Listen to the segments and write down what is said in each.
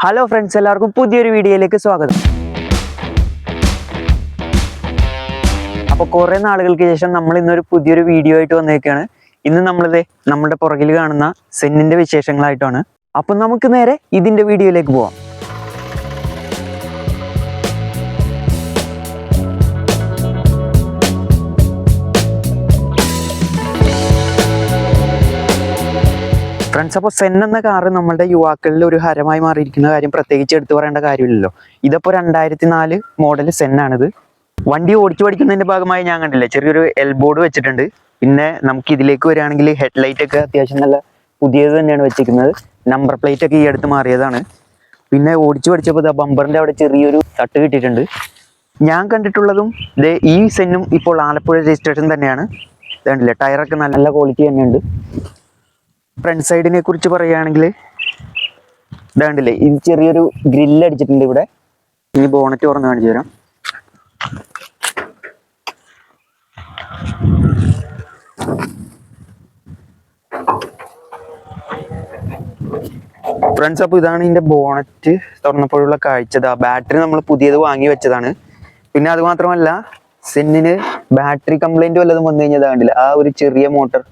Hello friends, എല്ലാവർക്കും പുതിയൊരു വീഡിയോയിലേക്ക് സ്വാഗതം. അപ്പോൾ കുറേ നാളുകൾക്ക് ശേഷം നമ്മൾ ഇന്നൊരു പുതിയൊരു വീഡിയോ ആയിട്ട് വന്നേക്കാണ്. ഇന്ന് നമ്മുടെ പുറകിൽ കാണുന്ന സെന്നിന്റെ വിശേഷങ്ങളായിട്ടാണ്. അപ്പം നമുക്ക് നേരെ ഇതിന്റെ വീഡിയോയിലേക്ക് പോവാം. ഫ്രണ്ട്സ്, അപ്പോൾ സെൻ എന്ന കാറ് നമ്മളുടെ യുവാക്കളിൽ ഒരു ഹരമായി മാറിയിരിക്കുന്ന കാര്യം പ്രത്യേകിച്ച് എടുത്തു പറയേണ്ട കാര്യമില്ലല്ലോ. ഇതിപ്പോൾ 2004 മോഡൽ സെന്നാണിത്. വണ്ടി ഓടിച്ചു പഠിക്കുന്നതിൻ്റെ ഭാഗമായി ഞാൻ കണ്ടില്ലേ ചെറിയൊരു എൽബോർഡ് വെച്ചിട്ടുണ്ട്. പിന്നെ നമുക്ക് ഇതിലേക്ക് വരികയാണെങ്കിൽ ഹെഡ്ലൈറ്റ് ഒക്കെ അത്യാവശ്യം നല്ല പുതിയത് തന്നെയാണ് വെച്ചിരിക്കുന്നത്. നമ്പർ പ്ലേറ്റ് ഒക്കെ ഈ അടുത്ത് മാറിയതാണ്. പിന്നെ ഓടിച്ചു പഠിച്ചപ്പോൾ ബമ്പറിൻ്റെ അവിടെ ചെറിയൊരു തട്ട് കിട്ടിയിട്ടുണ്ട്. ഞാൻ കണ്ടിട്ടുള്ളതും ഈ സെന്നും ഇപ്പോൾ ആലപ്പുഴ രജിസ്ട്രേഷൻ തന്നെയാണ്. ഇതാണ്ടില്ലേ, ടയറൊക്കെ നല്ല ക്വാളിറ്റി തന്നെയുണ്ട്. ഫ്രണ്ട് സൈഡിനെ കുറിച്ച് പറയുകയാണെങ്കിൽ ഇതാണ്ടില്ലേ, ഇത് ചെറിയൊരു ഗ്രില്ല് അടിച്ചിട്ടുണ്ട് ഇവിടെ. ഈ ബോണറ്റ് തുറന്ന് കാണിച്ചു തരാം. ഫ്രണ്ട്സ്, അപ്പോൾ ഇതാണ് ഇതിൻ്റെ ബോണറ്റ് തുറന്നപ്പോഴുള്ള കാഴ്ച. ബാറ്ററി നമ്മൾ പുതിയത് വാങ്ങി വെച്ചതാണ്. പിന്നെ അത് മാത്രമല്ല, സെന്നിന് ബാറ്ററി കംപ്ലൈൻറ്റ് വല്ലതും വന്നു കഴിഞ്ഞാൽ കണ്ടില്ല, ആ ഒരു ചെറിയ മോട്ടർ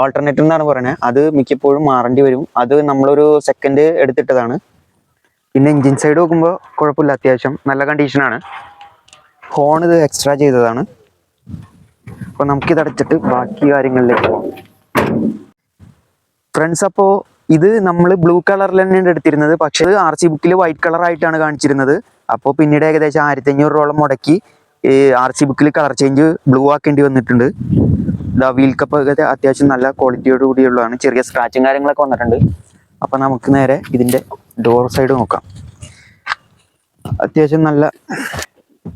ആൾട്ടർനേറ്റർ എന്നാണ് പറയുന്നത്, അത് മിക്കപ്പോഴും മാറേണ്ടി വരും. അത് നമ്മളൊരു സെക്കൻഡ് എടുത്തിട്ടതാണ്. പിന്നെ എൻജിൻ സൈഡ് നോക്കുമ്പോൾ കുഴപ്പമില്ല, അത്യാവശ്യം നല്ല കണ്ടീഷനാണ്. ഹോൺ ഇത് എക്സ്ട്രാ ചെയ്തതാണ്. അപ്പോൾ നമുക്കിത് അടച്ചിട്ട് ബാക്കി കാര്യങ്ങളിലേക്ക് പോകാം. ഫ്രണ്ട്സ്, അപ്പോൾ ഇത് നമ്മൾ ബ്ലൂ കളറിൽ തന്നെയാണ് എടുത്തിരുന്നത്. പക്ഷേ ഇത് RC ബുക്കിൽ വൈറ്റ് കളറായിട്ടാണ് കാണിച്ചിരുന്നത്. അപ്പോൾ പിന്നീട് ഏകദേശം 1500 രൂപയോളം മുടക്കി RC ബുക്കിൽ കളർ ചേഞ്ച് ബ്ലൂ ആക്കേണ്ടി വന്നിട്ടുണ്ട്. വീൽ കപ്പ് ഒക്കെ അത്യാവശ്യം നല്ല ക്വാളിറ്റിയോട് കൂടിയുള്ളതാണ്. ചെറിയ സ്ക്രാച്ചും കാര്യങ്ങളൊക്കെ വന്നിട്ടുണ്ട്. അപ്പം നമുക്ക് നേരെ ഇതിൻ്റെ ഡോർ സൈഡ് നോക്കാം. അത്യാവശ്യം നല്ല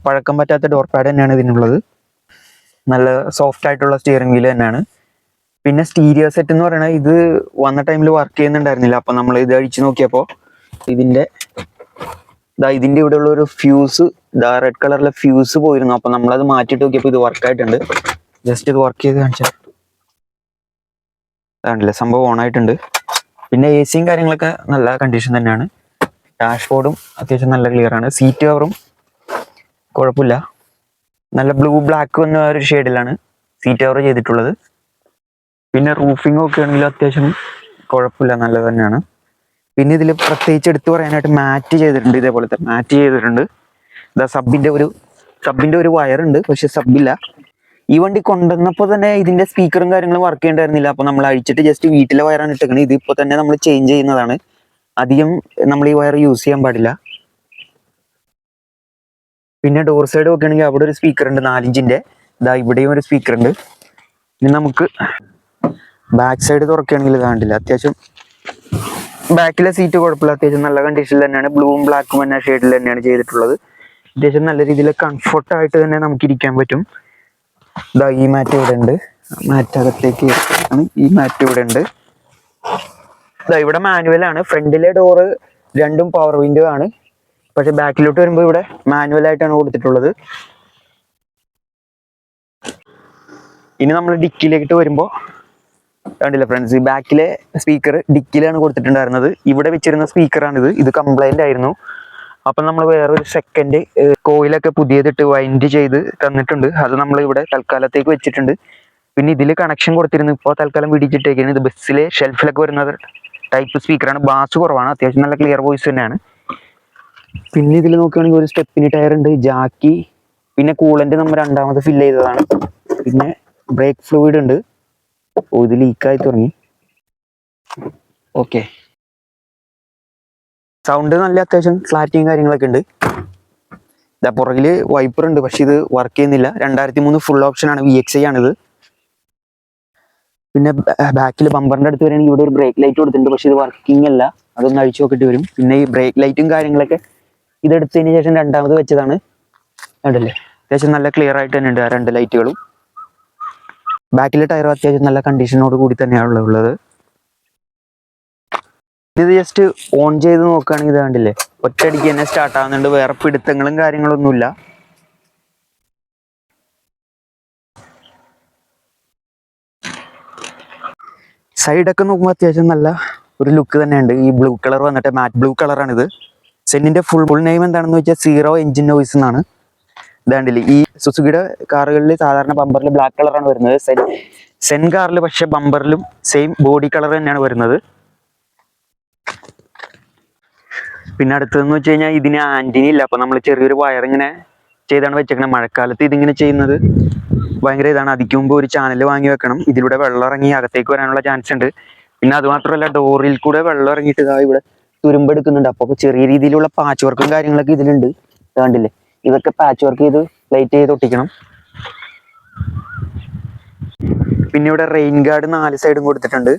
പഴക്കം പറ്റാത്ത ഡോർ പാഡ് തന്നെയാണ് ഇതിനുള്ളത്. നല്ല സോഫ്റ്റ് ആയിട്ടുള്ള സ്റ്റിയറിംഗ് വീല് തന്നെയാണ്. പിന്നെ സ്റ്റീരിയോ സെറ്റ് എന്ന് പറയുന്നത് ഇത് വന്ന ടൈമിൽ വർക്ക് ചെയ്യുന്നുണ്ടായിരുന്നില്ല. അപ്പം നമ്മൾ ഇത് അഴിച്ച് നോക്കിയപ്പോൾ ഇതിൻ്റെ ഇവിടെയുള്ള ഒരു ഫ്യൂസ്, റെഡ് കളറിലെ ഫ്യൂസ് പോയിരുന്നു. അപ്പം നമ്മളത് മാറ്റിയിട്ട് നോക്കിയപ്പോൾ ഇത് വർക്കായിട്ടുണ്ട്. ജസ്റ്റ് ഇത് വർക്ക് ചെയ്ത് കാണിച്ചാൽ അതാണല്ലേ, സംഭവം ഓൺ ആയിട്ടുണ്ട്. പിന്നെ AC കാര്യങ്ങളൊക്കെ നല്ല കണ്ടീഷൻ തന്നെയാണ്. ഡാഷ്ബോർഡും അത്യാവശ്യം നല്ല ക്ലിയർ ആണ്. സീറ്റ് കവറും കുഴപ്പമില്ല. നല്ല ബ്ലൂ ബ്ലാക്ക് എന്ന ഒരു ഷെയ്ഡിലാണ് സീറ്റ് കവർ ചെയ്തിട്ടുള്ളത്. പിന്നെ റൂഫിംഗ് ഒക്കെ ആണെങ്കിൽ അത്യാവശ്യം കുഴപ്പമില്ല, നല്ലത് തന്നെയാണ്. പിന്നെ ഇതിൽ പ്രത്യേകിച്ച് എടുത്തു പറയാനായിട്ട് മാറ്റ് ചെയ്തിട്ടുണ്ട്. ഇതേപോലത്തെ മാറ്റ് ചെയ്തിട്ടുണ്ട്. സബിൻ്റെ ഒരു വയറുണ്ട്, പക്ഷെ സബില്ല. ഈ വണ്ടി കൊണ്ടുവന്നപ്പോൾ തന്നെ ഇതിന്റെ സ്പീക്കറും കാര്യങ്ങളും വർക്ക് ചെയ്യണ്ടായിരുന്നില്ല. അപ്പോൾ നമ്മൾ അഴിച്ചിട്ട് ജസ്റ്റ് വീട്ടിലെ വയറാണ് ഇട്ടേക്കുന്നത്. ഇതിപ്പോൾ തന്നെ നമ്മൾ ചേഞ്ച് ചെയ്യുന്നതാണ്. അധികം നമ്മൾ ഈ വയർ യൂസ് ചെയ്യാൻ പാടില്ല. പിന്നെ ഡോർ സൈഡ് നോക്കുകയാണെങ്കിൽ അവിടെ ഒരു സ്പീക്കർ ഉണ്ട് 4 ഇഞ്ചിന്റെ. ഇവിടെയും ഒരു സ്പീക്കർ ഉണ്ട്. ഇനി നമുക്ക് ബാക്ക് സൈഡ് തുറക്കുകയാണെങ്കിൽ ഇത് കണ്ടില്ല, അത്യാവശ്യം ബാക്കിലെ സീറ്റ് കുഴപ്പമില്ല, അത്യാവശ്യം നല്ല കണ്ടീഷനിൽ തന്നെയാണ്. ബ്ലൂവും ബ്ലാക്കും എന്ന ഷെയ്ഡിൽ തന്നെയാണ് ചെയ്തിട്ടുള്ളത്. അത്യാവശ്യം നല്ല രീതിയിൽ കംഫർട്ടായിട്ട് തന്നെ നമുക്ക് ഇരിക്കാൻ പറ്റും. ഈ മാറ്റ് ഇവിടെ ഉണ്ട്. മാറ്റ് അകത്തേക്ക് ഈ മാറ്റ് ഇവിടെ ഉണ്ട്. ഇവിടെ മാനുവലാണ്. ഫ്രണ്ടിലെ ഡോറ് രണ്ടും പവർ വിൻഡോ ആണ്. പക്ഷെ ബാക്കിലോട്ട് വരുമ്പോൾ ഇവിടെ മാനുവൽ ആയിട്ടാണ് കൊടുത്തിട്ടുള്ളത്. ഇനി നമ്മൾ ഡിക്കിയിലേക്ക് വരുമ്പോൾ കണ്ടില്ല ഫ്രണ്ട്സ്, ഈ ബാക്കിലെ സ്പീക്കർ ഡിക്കിയിലാണ് കൊടുത്തിട്ടുണ്ടായിരുന്നത്. ഇവിടെ വെച്ചിരുന്ന സ്പീക്കറാണിത്. ഇത് കംപ്ലൈന്റ് ആയിരുന്നു. അപ്പം നമ്മൾ വേറൊരു സെക്കൻഡ് കോയിലൊക്കെ പുതിയതിട്ട് വൈൻഡ് ചെയ്ത് തന്നിട്ടുണ്ട്. അത് നമ്മൾ ഇവിടെ തൽക്കാലത്തേക്ക് വെച്ചിട്ടുണ്ട്. പിന്നെ ഇതിൽ കണക്ഷൻ കൊടുത്തിരുന്നു, ഇപ്പോൾ തൽക്കാലം പിടിച്ചിട്ടേക്കാണ്. ഇത് ബസ്സിലെ ഷെൽഫിലൊക്കെ വരുന്ന ടൈപ്പ് സ്പീക്കറാണ്. ബാസ് കുറവാണ്, അത്യാവശ്യം നല്ല ക്ലിയർ വോയിസ് തന്നെയാണ്. പിന്നെ ഇതിൽ നോക്കുകയാണെങ്കിൽ ഒരു സ്റ്റെപ്പിന് ടയർ ഉണ്ട്, ജാക്കി, പിന്നെ കൂളന്റ് നമ്മൾ രണ്ടാമത് ഫില്ല് ചെയ്തതാണ്. പിന്നെ ബ്രേക്ക് ഫ്ലൂയിഡ് ഉണ്ട്. ഇത് ലീക്കായി തുടങ്ങി. ഓക്കെ, സൗണ്ട് നല്ല അത്യാവശ്യം ഫ്ലാറ്റിങ് കാര്യങ്ങളൊക്കെ ഉണ്ട്. പുറകിൽ വൈപ്പർ ഉണ്ട്, പക്ഷെ ഇത് വർക്ക് ചെയ്യുന്നില്ല. 2003 ഫുൾ ഓപ്ഷൻ ആണ്, VXI ആണിത്. പിന്നെ ബാക്കിൽ ബമ്പറിന്റെ അടുത്ത് വരികയാണെങ്കിൽ ഇവിടെ ഒരു ബ്രേക്ക് ലൈറ്റ് കൊടുത്തിട്ടുണ്ട്, പക്ഷെ ഇത് വർക്കിംഗ് അല്ല. അതൊന്ന് അഴിച്ചു നോക്കിയിട്ട് വരും. പിന്നെ ഈ ബ്രേക്ക് ലൈറ്റും കാര്യങ്ങളൊക്കെ ഇതെടുത്തതിന് ശേഷം രണ്ടാമത് വെച്ചതാണ്. കണ്ടല്ലേ, അത്യാവശ്യം നല്ല ക്ലിയർ ആയിട്ട് തന്നെ ഉണ്ട് ആ 2 ലൈറ്റുകളും. ബാക്കിലെ ടയറും അത്യാവശ്യം നല്ല കണ്ടീഷനോട് കൂടി തന്നെയാണ് ഉള്ളത്. ഇത് ജസ്റ്റ് ഓൺ ചെയ്ത് നോക്കുകയാണെങ്കിൽ ഇത് കണ്ടില്ലേ, ഒറ്റയടിക്ക് തന്നെ സ്റ്റാർട്ട് ആവുന്നുണ്ട്. വേറെ പിടുത്തങ്ങളും കാര്യങ്ങളൊന്നുമില്ല. സൈഡൊക്കെ നോക്കുമ്പോൾ അത്യാവശ്യം നല്ല ഒരു ലുക്ക് തന്നെയുണ്ട്. ഈ ബ്ലൂ കളർ വന്നിട്ട് മാറ്റ് ബ്ലൂ കളറാണിത്. സെന്നിൻ്റെ ഫുൾ നെയിം എന്താണെന്ന് വെച്ചാൽ സീറോ എഞ്ചിൻ നോയ്സ് എന്നാണ്. ഇതാണ്ടില്ലേ, ഈ സുസുക്കിയുടെ കാറുകളിൽ സാധാരണ ബമ്പറിൽ ബ്ലാക്ക് കളറാണ് വരുന്നത്. സെൻ കാറിൽ പക്ഷെ ബമ്പറിലും സെയിം ബോഡി കളർ തന്നെയാണ് വരുന്നത്. പിന്നെ അടുത്തതെന്ന് വെച്ച് കഴിഞ്ഞാൽ ഇതിന് ആൻറ്റിനി ഇല്ല. അപ്പോൾ നമ്മൾ ചെറിയൊരു വയറിങ്ങനെ ചെയ്താണ് വെച്ചേക്കണം. മഴക്കാലത്ത് ഇതിങ്ങനെ ചെയ്യുന്നത് ഭയങ്കര ഇതാണ്. അതിക്ക് മുമ്പ് ഒരു ചാനൽ വാങ്ങി വെക്കണം. ഇതിലൂടെ വെള്ളം ഇറങ്ങി അകത്തേക്ക് വരാനുള്ള ചാൻസ് ഉണ്ട്. പിന്നെ അതുമാത്രമല്ല, ഡോറിൽ കൂടെ വെള്ളം ഇറങ്ങിയിട്ട് ഇതാ ഇവിടെ തുരുമ്പെടുക്കുന്നുണ്ട്. അപ്പോൾ ചെറിയ രീതിയിലുള്ള പാച്ച് വർക്കും കാര്യങ്ങളൊക്കെ ഇതിലുണ്ട്. കണ്ടില്ലേ, ഇതൊക്കെ പാച്ച് വർക്ക് ചെയ്ത് ലൈറ്റ് ചെയ്ത് ഒട്ടിക്കണം. പിന്നെ ഇവിടെ റെയിൻ ഗാർഡ് 4 സൈഡും കൊടുത്തിട്ടുണ്ട്.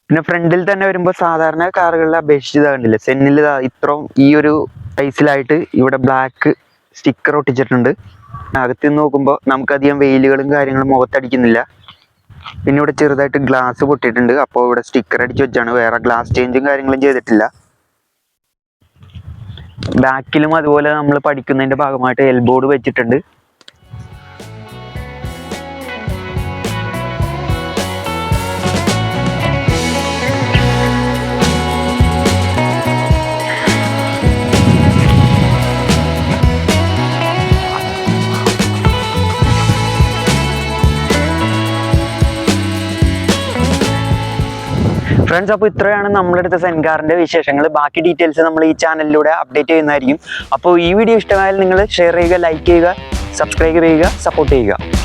പിന്നെ ഫ്രണ്ടിൽ തന്നെ വരുമ്പോൾ സാധാരണ കാറുകളിൽ അപേക്ഷിച്ച് കണ്ടില്ലേ, സെന്നിൽ ഇത്രയും ഈ ഒരു സൈസിലായിട്ട് ഇവിടെ ബ്ലാക്ക് സ്റ്റിക്കർ ഒട്ടിച്ചിട്ടുണ്ട്. അകത്ത് നിന്ന് നോക്കുമ്പോൾ നമുക്കധികം വെയിലുകളും കാര്യങ്ങളും മുഖത്തടിക്കുന്നില്ല. പിന്നെ ഇവിടെ ചെറുതായിട്ട് ഗ്ലാസ് പൊട്ടിയിട്ടുണ്ട്. അപ്പോൾ ഇവിടെ സ്റ്റിക്കർ അടിച്ച് വെച്ചാണ്, വേറെ ഗ്ലാസ് ചേഞ്ചും കാര്യങ്ങളും ചെയ്തിട്ടില്ല. ബാക്കിലും അതുപോലെ നമ്മൾ പഠിക്കുന്നതിൻ്റെ ഭാഗമായിട്ട് എൽബോർഡ് വെച്ചിട്ടുണ്ട്. ഫ്രണ്ട്സ്, അപ്പോൾ ഇത്രയാണ് നമ്മളെടുത്ത സെൻകാറിൻ്റെ വിശേഷങ്ങൾ. ബാക്കി ഡീറ്റെയിൽസ് നമ്മൾ ഈ ചാനലിലൂടെ അപ്ഡേറ്റ് ചെയ്യുന്നതായിരിക്കും. അപ്പോൾ ഈ വീഡിയോ ഇഷ്ടമായാൽ നിങ്ങൾ ഷെയർ ചെയ്യുക, ലൈക്ക് ചെയ്യുക, സബ്സ്ക്രൈബ് ചെയ്യുക, സപ്പോർട്ട് ചെയ്യുക.